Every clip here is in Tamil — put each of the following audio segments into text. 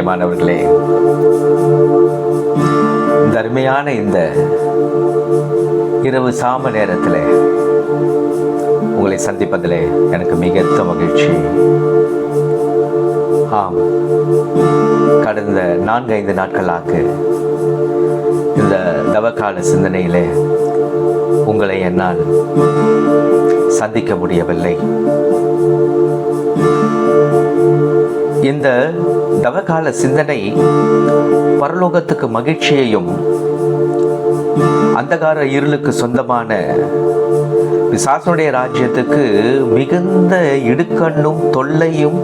பிரியமானவர்களே, தர்மையான இந்த இரவு சாம நேரத்தில் உங்களை சந்திப்பதில் எனக்கு மிகுந்த மகிழ்ச்சி. ஆம், கடந்த 4-5 நாட்களாக இந்த தவக்கால சிந்தனையிலே உங்களை என்னால் சந்திக்க முடியவில்லை. இந்த தவக்கால சிந்தனை பரலோகத்துக்கு மகிழ்ச்சியையும் அந்தகார இருளுக்கு சொந்தமான பிசாசனுடைய ராஜ்யத்துக்கு மிகுந்த இடுக்கண்ணும் தொல்லையும்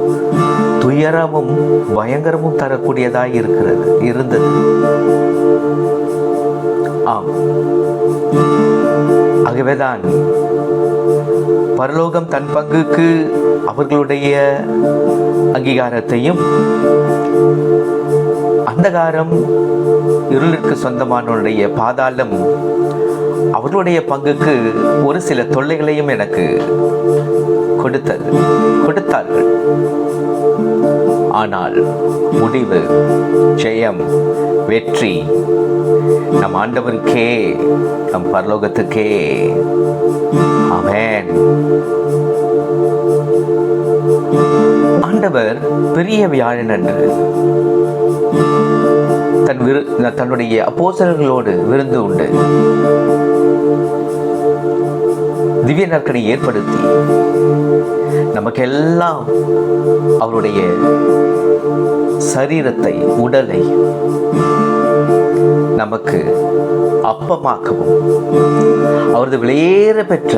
துயரமும் பயங்கரமும் தரக்கூடியதாய் இருந்தது. ஆம், ஆகவேதான் பரலோகம் தன் பங்குக்கு அவர்களுடைய அங்கீகாரத்தையும், அந்தகாரம் இருளிற்கு சொந்தமானவருடைய பாதாளம் அவர்களுடைய பங்குக்கு ஒரு சில தொல்லைகளையும் எனக்கு கொடுத்தார்கள். ஆனால் முடிவு, ஜெயம், வெற்றி நம் ஆண்டவருக்கே, நம் பரலோகத்துக்கே. ஆமென். ஆண்டவர் பெரிய வியாழன் அன்று தன்னுடைய அப்போஸ்தலர்களோடு விருந்து உண்டு திவ்ய நற்கனை ஏற்படுத்தி நமக்கெல்லாம் அவருடைய சரீரத்தை, உடலை நமக்கு அப்பமாக்கவும், அவரது விலையேற பெற்ற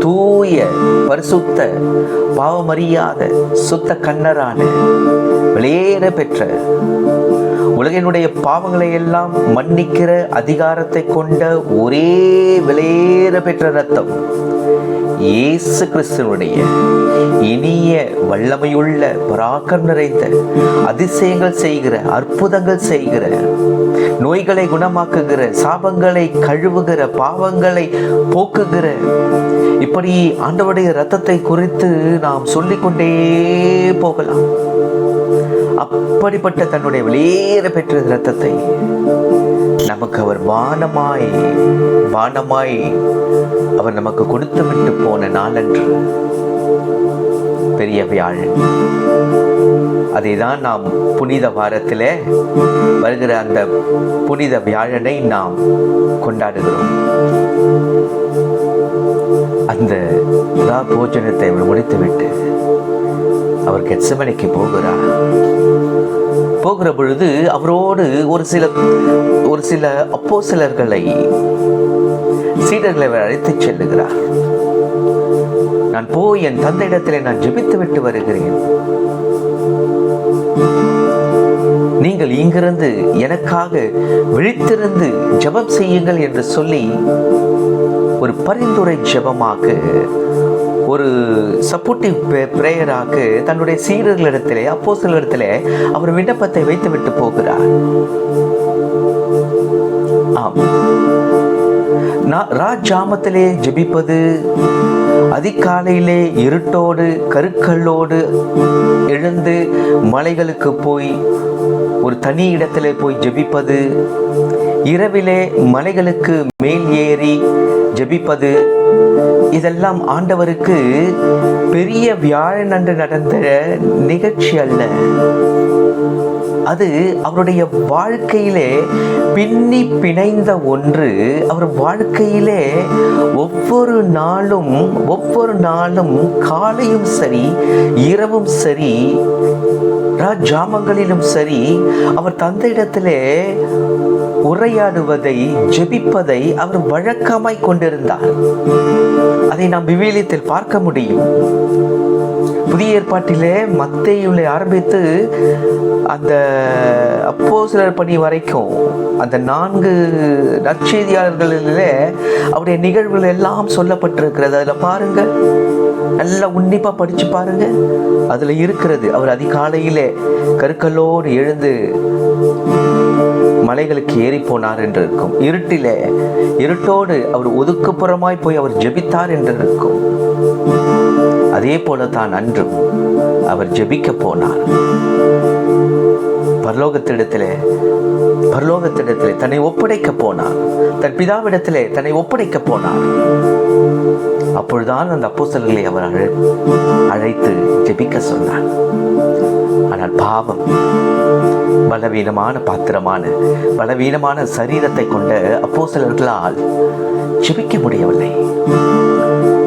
தூய பரிசுத்த பாவமறியாத சுத்த கண்ணரான விலையேற பெற்ற உலகினுடைய பாவங்களை எல்லாம் மன்னிக்கிற அதிகாரத்தை கொண்ட ஒரே விலையேற பெற்ற இரத்தம் இயேசு கிறிஸ்துவனுடைய இனிய வல்லமையுள்ள பராக்கிரமம் நிறைந்த அதிசயங்கள் செய்கிற, அற்புதங்கள் செய்கிற, நோய்களை குணமாக்குகிற, சாபங்களை கழுவுகிற, பாவங்களை போக்குகிற, இப்படி ஆண்டவருடைய இரத்தத்தை குறித்து நாம் சொல்லிக்கொண்டே போகலாம். அப்படிப்பட்ட தன்னுடைய வெளியேற பெற்ற இரத்தத்தை நமக்கு அவர் பானமாய் அவர் நமக்கு கொடுத்து விட்டு போன நாளன்று பெரிய வியாழன். அதைதான் நாம் புனித வாரத்திலே வருகிற அந்த புனித வியாழனை நாம் கொண்டாடுகிறோம். அந்த போஜனத்தை அவர் முடித்துவிட்டு அவர் கெத்செமனேக்கு போகிற பொழுது அவரோடு ஒரு சில அப்போஸ்தலர்களை, சீடர்களை அழைத்து செல்லுகிறார். நான் போய் என் தந்தையிடத்திலே நான் ஜெபித்து விட்டு வருகிறேன், நீங்கள் இங்கிருந்து எனக்காக விழித்திருந்து ஜெபம் செய்யுங்கள் என்று சொல்லி ஒரு பரிந்துரை ஜெபமாக, ஒரு சப்போர்ட்டிவ் பிரேயராக தன்னுடைய சீடர்களிடத்திலே, அப்போஸ்தலர்களிடத்திலே அவர் விண்ணப்பத்தை வைத்து விட்டு போகிறார். ஆம், ராஜாமத்திலே ஜெபிப்பது, அதிகாலையிலே இருட்டோடு கருக்கல்லோடு எழுந்து மலைகளுக்கு போய் ஒரு தனி இடத்திலே போய் ஜெபிப்பது, இரவிலே மலைகளுக்கு மேல் ஏறி ஜெபிப்பது, இதெல்லாம் ஆண்டவருக்கு பெரிய வியாழன் அன்று நடந்த நிகழ்ச்சி அல்ல. அது அவருடைய வாழ்க்கையிலே பின்னி பிணைந்த ஒன்று. அவர் வாழ்க்கையிலே ஒவ்வொரு நாளும் காலையும் சரி, இரவும் சரி, ராஜாமங்களிலும் சரி, அவர் தந்தையிடத்திலே உரையாடுவதை, ஜெபிப்பதை அவர் வழக்கமாய் கொண்டிருந்தார். அதை நாம் விவிலியத்தில் பார்க்க முடியும். புதிய ஏற்பாட்டிலே மத்தேயுவிலே ஆரம்பித்து அந்த அப்போஸ்தலர் பணி வரைக்கும் அந்த 4 நற்செய்தியாளர்களிலே அவருடைய நிகழ்வுகள் எல்லாம் சொல்லப்பட்டிருக்கிறது. அதில் பாருங்க, நல்லா உன்னிப்பா படிச்சு பாருங்க, அதுல இருக்கிறது. அவர் அதிகாலையிலே கருக்கல்லோடு எழுந்து மலைகளுக்கு ஏறி போனார் என்று இருக்கும். இருட்டோடு அவர் ஒதுக்குப்புறமாய் போய் அவர் ஜெபித்தார் என்று இருக்கும். அதே போல தான் அன்றும் அவர் ஜெபிக்க போனார். பரலோகத்திடத்திலே தன்னை ஒப்படைக்க போனார். தன் பிதாவிடத்திலே தன்னை ஒப்படைக்க போனார். அப்பொழுதுதான் அந்த அப்போஸ்தலர்களை அவர் அழைத்து ஜெபிக்க சொன்னார். ஆனால் பாவம் பலவீனமான சரீரத்தை கொண்ட அப்போஸ்தலர்களால் ஜெபிக்க முடியவில்லை.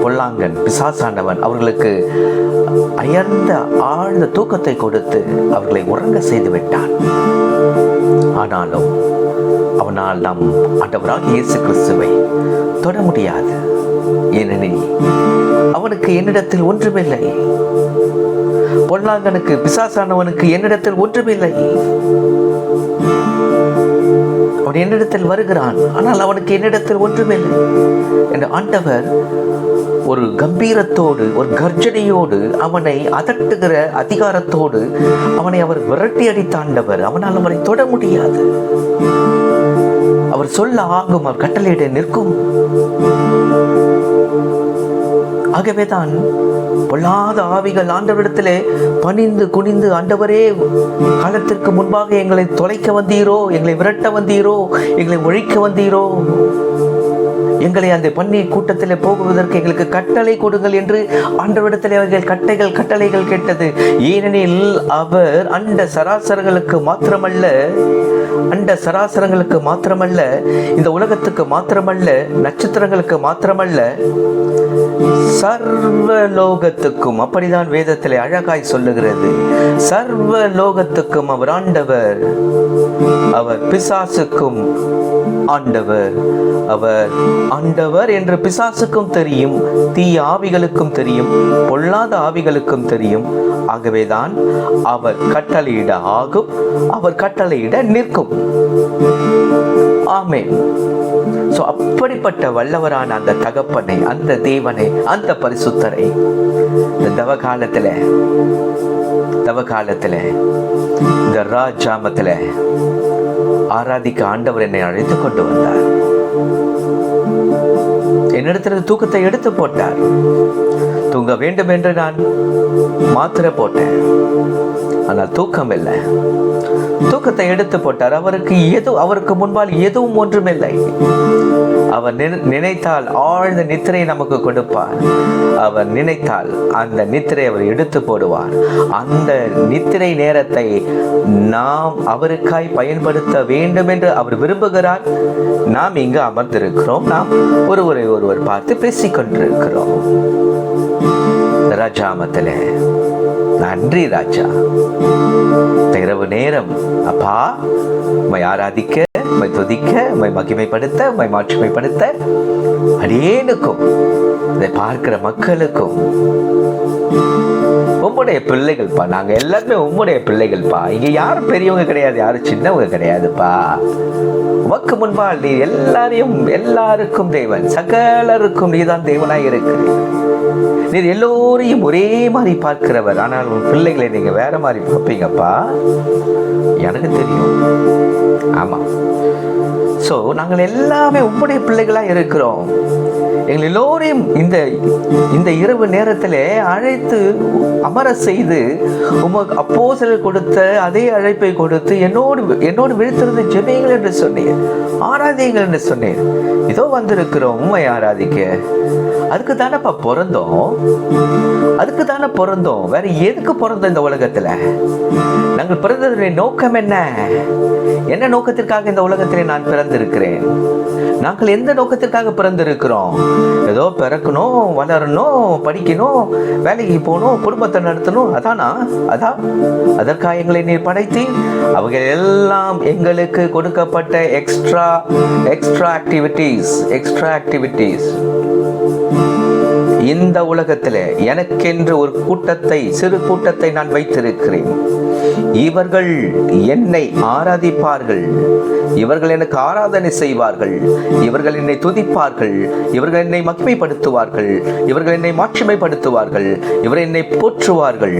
பொல்லாங்கன் பிசாசானவன் அவர்களுக்கு அயர்ந்த ஆழ்ந்த தூக்கத்தை கொடுத்து அவர்களை உறங்க செய்து விட்டான். ஆனாலும் அவனால் நம் ஆண்டவராகிய இயேசு கிறிஸ்துவை தொட முடியாது. ஏனெனில் அவனுக்கு என்னிடத்தில் ஒன்றுமில்லை. பொல்லாங்கனுக்கு பிசாசானவனுக்கு என்னிடத்தில் ஒன்றுமில்லை. அவன் என்னிடத்தில் வருகிறான், ஆனால் அவனுக்கு என்னிடத்தில் ஒன்றுமில்லை என்று ஆண்டவர் ஒரு கம்பீரத்தோடு ஒரு கர்ஜனையோடு அவனை அதட்டுகிற அதிகாரத்தோடு அவனை அவர் விரட்டி அடித்தாண்டவர். அவனால் அவனை தொட முடியாது. அவர் சொல்ல ஆகும், அவர் கட்டளையிட நிற்கும். ஆகவேதான் பொல்லாத ஆவிகள் ஆண்டவரிடத்திலே பணிந்து குனிந்து, ஆண்டவரே, காலத்திற்கு முன்பாக எங்களை தொலைக்க வந்தீரோ, எங்களை விரட்ட வந்தீரோ, எங்களை ஒழிக்க வந்தீரோ, எங்களை அந்த பண்ணி கூட்டத்திலே போகுவதற்கு எங்களுக்கு கட்டளை கொடுங்கள் என்று ஆண்டவரிடத்திலே அவர்கள் கட்டளைகள் கேட்டது. ஏனெனில் அவர் அண்ட சராசரங்களுக்கு மாத்திரமல்ல, இந்த உலகத்துக்கு மாத்திரமல்ல, நட்சத்திரங்களுக்கு மாத்திரமல்ல, சர்வலோகத்துக்கும், அப்படிதான் வேதத்திலே அழகாய் சொல்லுகிறது, சர்வலோகத்துக்கும் அவர் ஆண்டவர். அவர் பிசாசுக்கும் ஆண்டவர். அவர் ஆண்டவர் என்று பிசாசுக்கும் தெரியும், தீய ஆவிகளுக்கும் தெரியும், பொல்லாத ஆவிகளுக்கும் தெரியும். ஆகவேதான் அவர் கட்டளையிட ஆகும், அவர் கட்டளையிட நிற்கும். ஆமென். அப்படிப்பட்ட வல்லவரான அந்த தகப்பனை, அந்த தேவனை, அந்த பரிசுத்தரை இந்த தவகாலத்துல இந்த ராஜாமத்துல ஆராதிக்க ஆண்டவர் என்னை அழைத்து கொண்டு வந்தார். என்னிடத்தில் தூக்கத்தை எடுத்து போட்டார். தூங்க வேண்டும் என்று நான் மாத்திரை போட்டேன், ஆனால் தூக்கம் இல்லை. தூக்கத்தை எடுத்து போட்டார். அவருக்கு முன்பால் எதுவும் ஒன்றுமில்லை. அவர் நினைத்தால் ஆழ்ந்த நித்திரையை நமக்கு கொடுப்பார். அவர் நினைத்தால் அந்த நித்திரை அவர் எடுத்து போடுவார். அந்த நித்திரை நேரத்தை நாம் அவருக்காய் பயன்படுத்த வேண்டும் என்று அவர் விரும்புகிறார். நாம் இங்கு அமர்ந்திருக்கிறோம். நாம் ஒருவர் பார்த்து பேசிக் கொண்டிருக்கிறோம். ராஜாமத்திலே நன்றி ராஜா. இரவு நேரம் அப்பா, உம்மை ஆராதிக்க, உம்மை துதிக்க, உம்மை மகிமைப்படுத்த, உம்மை மாட்சிமைப்படுத்த அடியேனுக்கும் இதை பார்க்கிற மக்களுக்கும், உம்முடைய பிள்ளைகள்ப்பா, நாங்க எல்லாருமே உம்முடைய பிள்ளைகள்ப்பா. இங்க யாரும் பெரியவங்க கிடையாது, யாரும் சின்னவங்க கிடையாதுப்பா. உமக்கு முன்பால் நீ எல்லாருக்கும் தேவன், சகலருக்கும் நீதான் தேவனாய் இருக்கிறீர். நீர் எல்லோரையும் ஒரே மாதிரி பார்க்கிறவர். ஆனால் உன் பிள்ளைகளை நீங்க வேற மாதிரி பார்ப்பீங்கப்பா, எனக்கு தெரியும். ஆமா. நாங்கள் எல்லாமே உம்முடைய பிள்ளைகளா இருக்கிறோம். எங்கள் எல்லோரையும் இந்த இரவு நேரத்திலே அழைத்து அமர செய்து உமக்கு அப்போஸ்தலர் கொடுத்த அதே அழைப்பை கொடுத்து என்னோடு விழித்திருந்து ஜெபியுங்கள் என்று சொன்னீர், ஆராதியுங்கள் என்று சொன்னீர். இதோ வந்திருக்கிறோம் உம்மை ஆராதிக்க. அதுக்கு தானப்பா பிறந்தோம். வேற எதுக்கு பிறந்தோம் இந்த உலகத்துல? நாங்கள் பிறந்ததுடைய நோக்கம் என்ன நோக்கத்திற்காக இந்த உலகத்திலே நான் பிறந்திருக்கிறேன்? நாங்கள் எந்த நோக்கத்திற்காக பிறந்திருக்கிறோம்? ஏதோ பிறக்கணும், வளரணும், படிக்கணும், வேலைக்கு போகணும், குடும்பத்தை நடத்தணும், அதான் அதற்காக எங்களை நீர் படைத்தீர். அவங்க எல்லாம் எங்களுக்கு கொடுக்கப்பட்ட எக்ஸ்ட்ரா ஆக்டிவிட்டீஸ். இந்த உலகத்திலே எனக்கென்று ஒரு சிறு கூட்டத்தை நான் வைத்திருக்கிறேன். இவர்கள் என்னை ஆராதிப்பார்கள், இவர்கள் எனக்கு ஆராதனை செய்வார்கள், இவர்கள் என்னை துதிப்பார்கள், இவர்கள் என்னை மகிமைப்படுத்துவார்கள், இவர்கள் என்னை மாட்சிமைப்படுத்துவார்கள், இவர்கள் என்னை போற்றுவார்கள்.